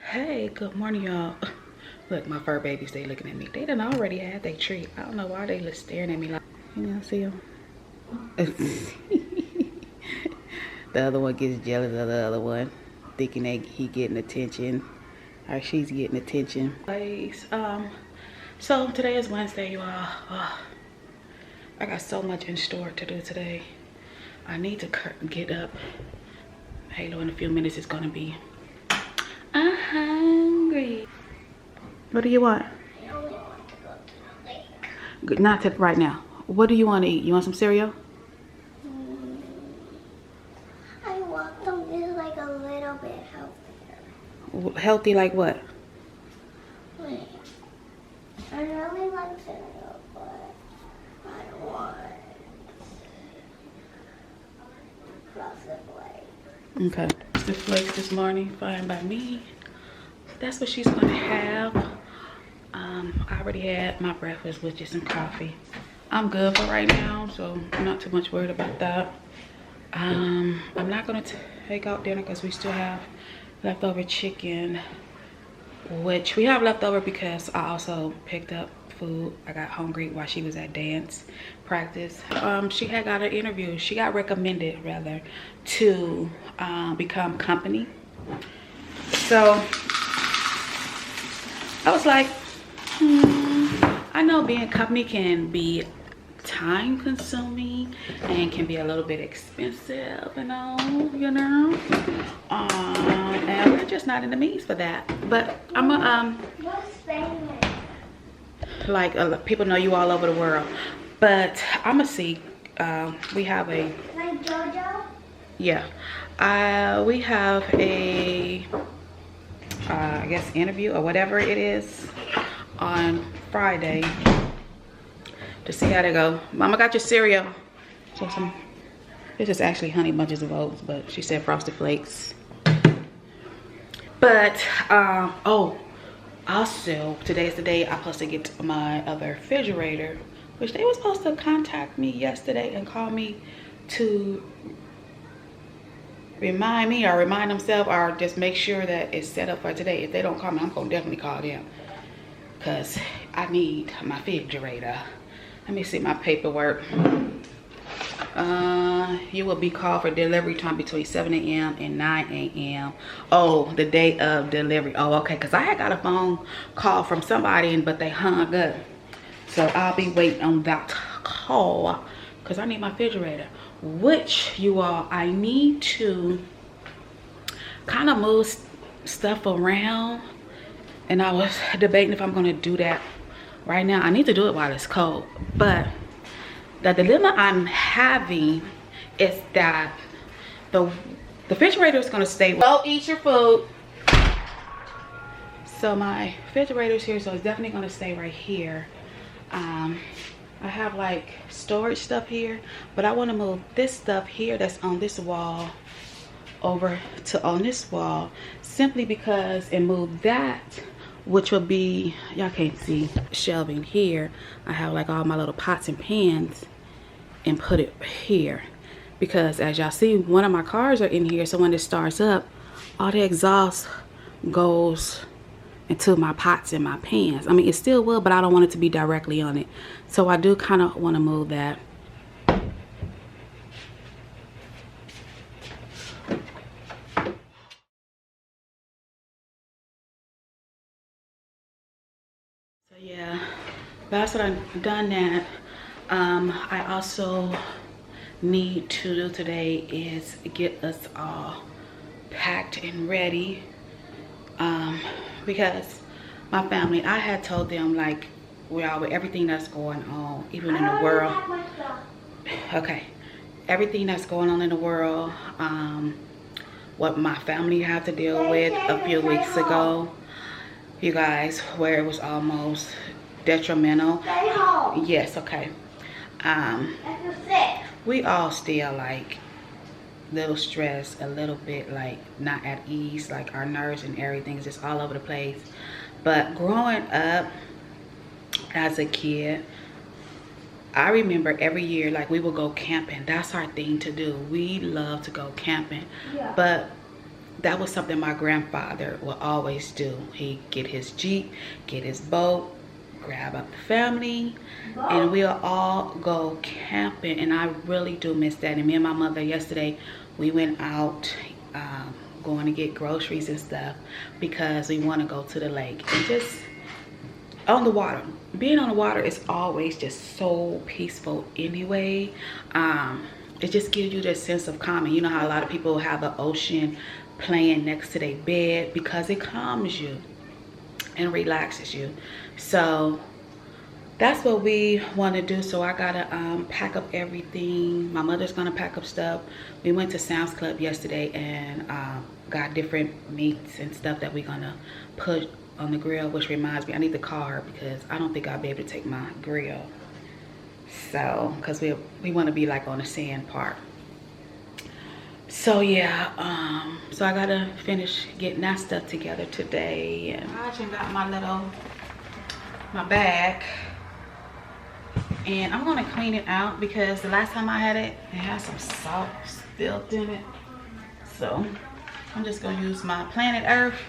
Hey, good morning, y'all. Look, my fur babies, they looking at me. They done already had their treat. I don't know why they look staring at me like, you know, see them? The other one gets jealous of the other one, thinking he getting attention, or she's getting attention. Guys, so today is Wednesday, you all. I got so much in store to do today. I need to get up. Halo in a few minutes is gonna be. I'm hungry. What do you want? I only want to go to the lake. Good, not to right now. What do you want to eat? You want some cereal? I want something like a little bit healthier. Healthy like what? Wait. I really like cereal, but I don't want Frosted Flakes. Okay. The flakes this morning, fine by me. That's what she's gonna have. I already had my breakfast with just some coffee. I'm good for right now, so I'm not too much worried about that. I'm not gonna take out dinner because we still have leftover chicken, which we have leftover because I also picked up food. I got hungry while she was at dance practice. She had got an interview. She got recommended rather to become company. So I was like, I know being company can be time consuming and can be a little bit expensive and all, you know. And we're just not in the means for that. But I'm a What's famous? like people know you all over the world, but I'm gonna see. We have a Like JoJo? yeah. We have a I guess interview or whatever it is on Friday to see how they go. Mama got your cereal. So this is actually Honey Bunches of Oats, but she said Frosted Flakes. But oh, also today's the day I'm supposed to get my other refrigerator, which they were supposed to contact me yesterday and call me to remind me or remind themselves or just make sure that it's set up for today. If they don't call me, I'm gonna definitely call them because I need my refrigerator. Let me see my paperwork. You will be called for delivery time between 7 a.m. and 9 a.m. Oh, the day of delivery. Oh, okay, because I had got a phone call from somebody but they hung up, so I'll be waiting on that call because I need my refrigerator, which you all, I need to kind of move stuff around, and I was debating if I'm going to do that right now. I need to do it while it's cold, but the dilemma I'm having is that the refrigerator is going to stay. Go eat your food. So my refrigerator is here, so it's definitely going to stay right here. I have like storage stuff here, but I want to move this stuff here that's on this wall over to on this wall, simply because, and move that, which will be, y'all can't see, shelving here. I have like all my little pots and pans and put it here because as y'all see, one of my cars are in here, so when it starts up, all the exhaust goes into my pots and my pans. I mean, it still will, but I don't want it to be directly on it. So I do kind of want to move that. So yeah, that's what I've done that. I also need to do today is get us all packed and ready. Because my family, I had told them like with everything that's going on, even in the world. Okay, everything that's going on in the world, what my family had to deal with a few weeks ago, you guys, where it was almost detrimental. Yes, okay. We all still like little stressed, a little bit like not at ease, like our nerves and everything is just all over the place. But growing up as a kid, I remember every year like we would go camping. That's our thing to do. We love to go camping. Yeah. But that was something my grandfather would always do. He'd get his Jeep, get his boat, grab up the family, and we'll all go camping. And I really do miss that. And me and my mother yesterday, we went out going to get groceries and stuff because we want to go to the lake and just on the water. Being on the water is always just so peaceful anyway. It just gives you this sense of calming. You know how a lot of people have the ocean playing next to their bed, because it calms you and relaxes you. So that's what we want to do. So I gotta pack up everything. My mother's gonna pack up stuff. We went to Sam's Club yesterday and got different meats and stuff that we're gonna put on the grill, which reminds me, I need the car because I don't think I'll be able to take my grill. So, because we want to be like on the sand part. So yeah, so I gotta finish getting that stuff together today. And I actually got my bag, and I'm gonna clean it out because the last time I had it, it had some salt spilled in it. So I'm just gonna use my Planet Earth.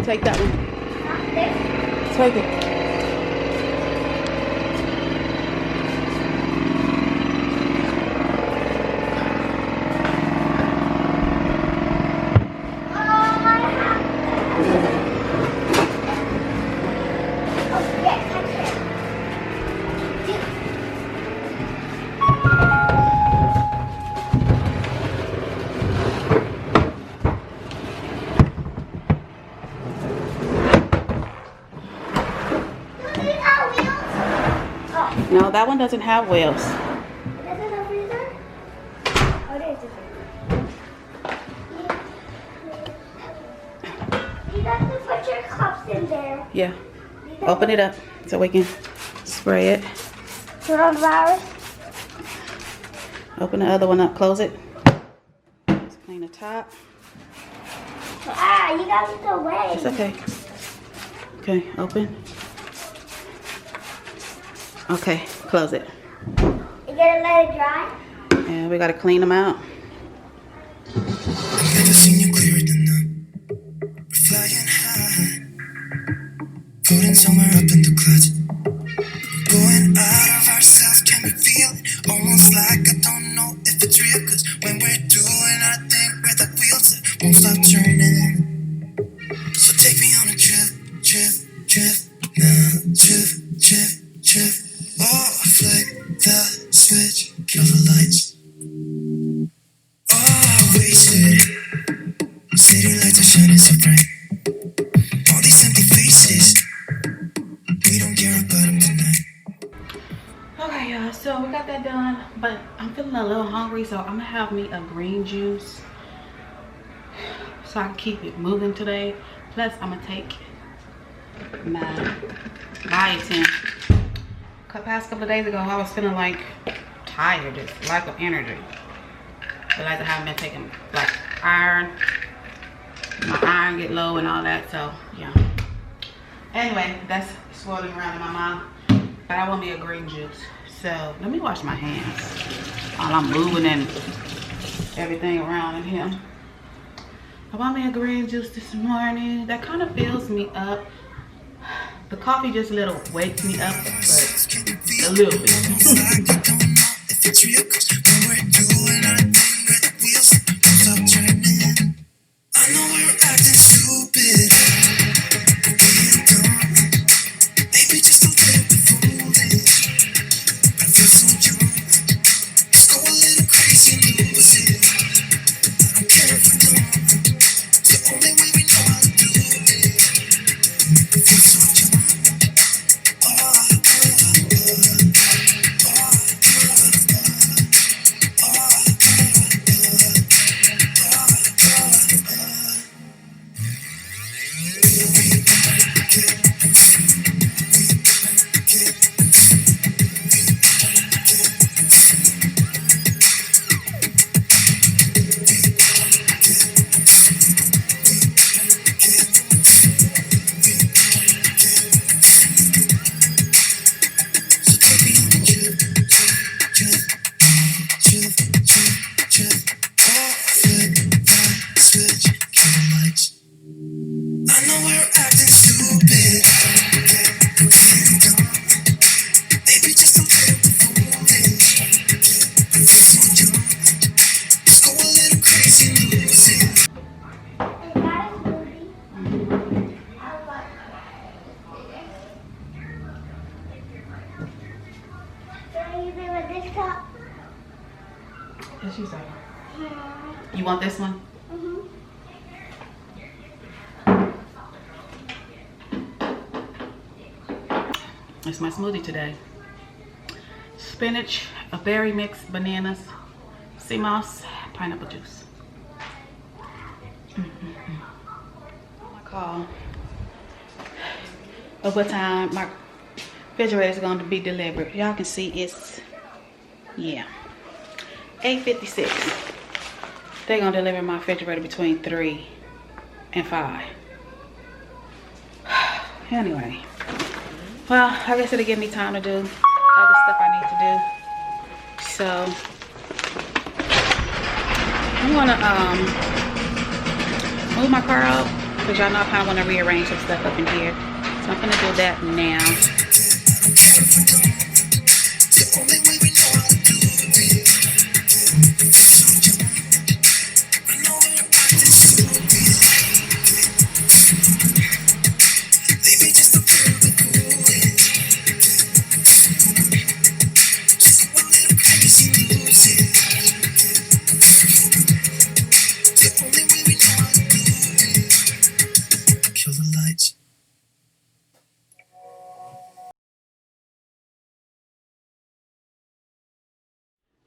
Take that one. Take it. No, that one doesn't have wheels. Does it have freezer? Oh, there's a freezer. You got to put your cups in there. Yeah. Open it up so we can spray it. Coronavirus. Open the other one up. Close it. Let's clean the top. Ah, you got it away. It's okay. Okay, open. Okay, close it. You gotta let it dry? And we gotta clean them out. I've never seen you clearer than now. We're flying high, floating somewhere up in the clouds. Going out of ourselves, can we feel it? Almost like I don't know if it's real. Cause when we're doing our thing, we're the wheels that won't stop turning. So take me on a trip, now, trip. Oh, flick the switch, kill the lights. Oh, wasted. City lights are shining so bright. All these empty faces, we don't care about them tonight. Okay, y'all, so we got that done, but I'm feeling a little hungry, so I'm gonna have me a green juice so I can keep it moving today. Plus, I'm gonna take my biotin. Past couple of days ago, I was feeling like tired, just lack of energy. Realized I haven't been taking like iron. My iron get low and all that, so yeah. Anyway, that's swirling around in my mouth. But I want me a green juice. So let me wash my hands while I'm moving and everything around in here. I want me a green juice this morning. That kind of fills me up. The coffee just a little wakes me up, but a little bit. I know we're acting stupid. Maybe just a little bit foolish. But I feel so young. Let's go a little crazy and lose it. I don't care if we don't. It's the only way we know how to do it. I feel so young. cup. What you say? You want this one? It's my smoothie today. Spinach, a berry mix, bananas, sea moss, pineapple juice. My call of what time my refrigerator is going to be delivered. Y'all can see it's, yeah, 8:56. They're going to deliver my refrigerator between 3 and 5. Anyway, well, I guess it'll give me time to do other stuff I need to do. So I'm gonna move my car out because y'all know I kind of want to rearrange some stuff up in here. So I'm gonna do that now.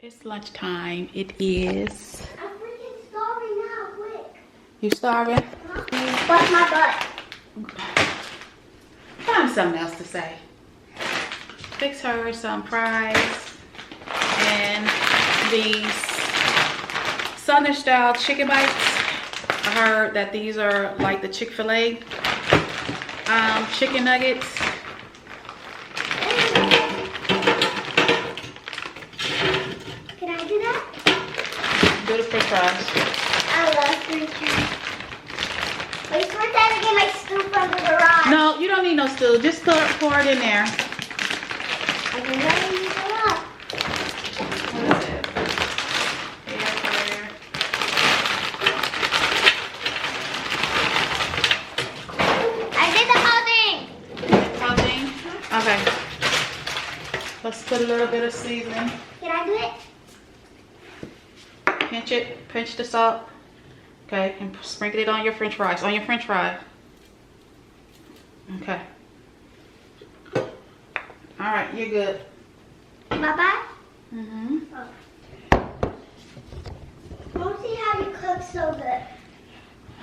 It's lunchtime. It is. I'm freaking starving now, quick. You starving? What's my butt? Find something else to say. Fix her some fries and these Southern style chicken bites. I heard that these are like the Chick-fil-A chicken nuggets. Can I do that? Do the french fries. I love french fries. Wait, first I have to get my stew from the garage. No, you don't need no stew. Just pour it in there. I can never use it up. What is it? Air fryer. I did the whole thing. Something? Okay. Let's put a little bit of seasoning. Can I do it? Pinch it. Pinch the salt. Okay, and sprinkle it on your french fries. On your french fry. Okay. Alright, you're good. Bye-bye. Mm-hmm. Don't see how you cook so good.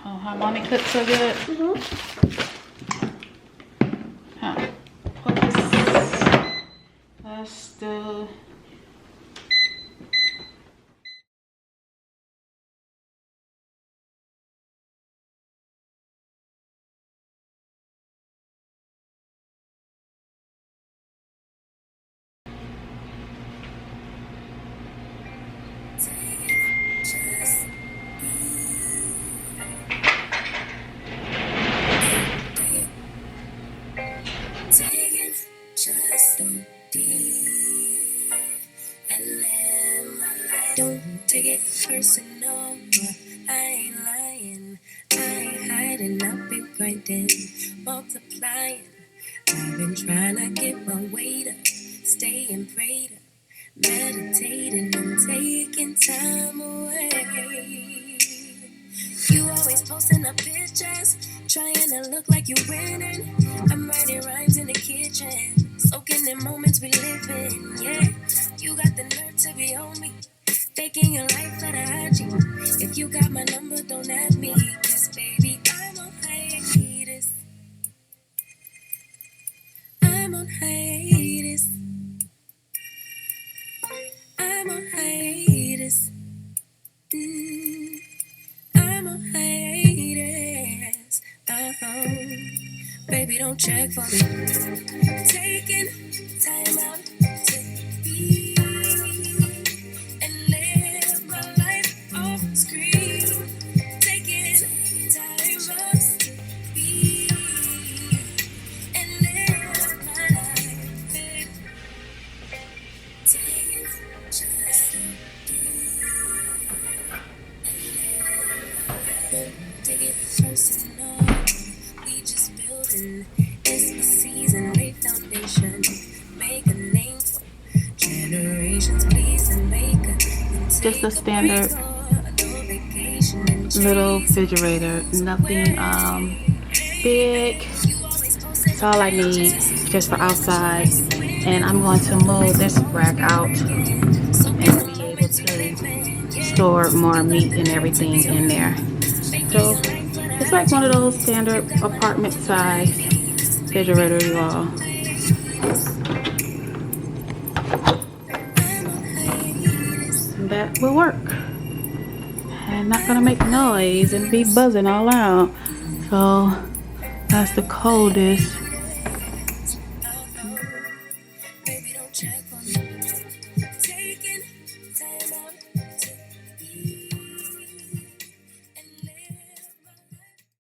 Oh, how mommy cooked so good. Huh. Put this. Let's do. Taking just so deep and live my life. Don't take it personal, but I ain't lying. I ain't hiding, I've been grinding, multiplying. I've been trying to get my weight up, staying prayed up, meditating and taking time away. You always posting up pictures, trying to look like you're winning. I'm writing rhymes in the kitchen, soaking in moments we live in. Yeah, you got the nerve to be on me, faking your life at IG. If you got my number, don't add me, 'cause baby, I'm on hiatus. I'm on hiatus. I'm on hiatus. I'm on hiatus. Baby, don't check for me. Taking time out to be and live my life off screen. Taking time out to be and live my life. Taking just to be. Take it personal, we just building. It's a season, lay foundation. Just a standard little refrigerator, nothing big. It's all I need just for outside. And I'm going to move this rack out and be able to store more meat and everything in there. So it's like one of those standard apartment size refrigerators, you all. And that will work. And not gonna make noise and be buzzing all out. So that's the coldest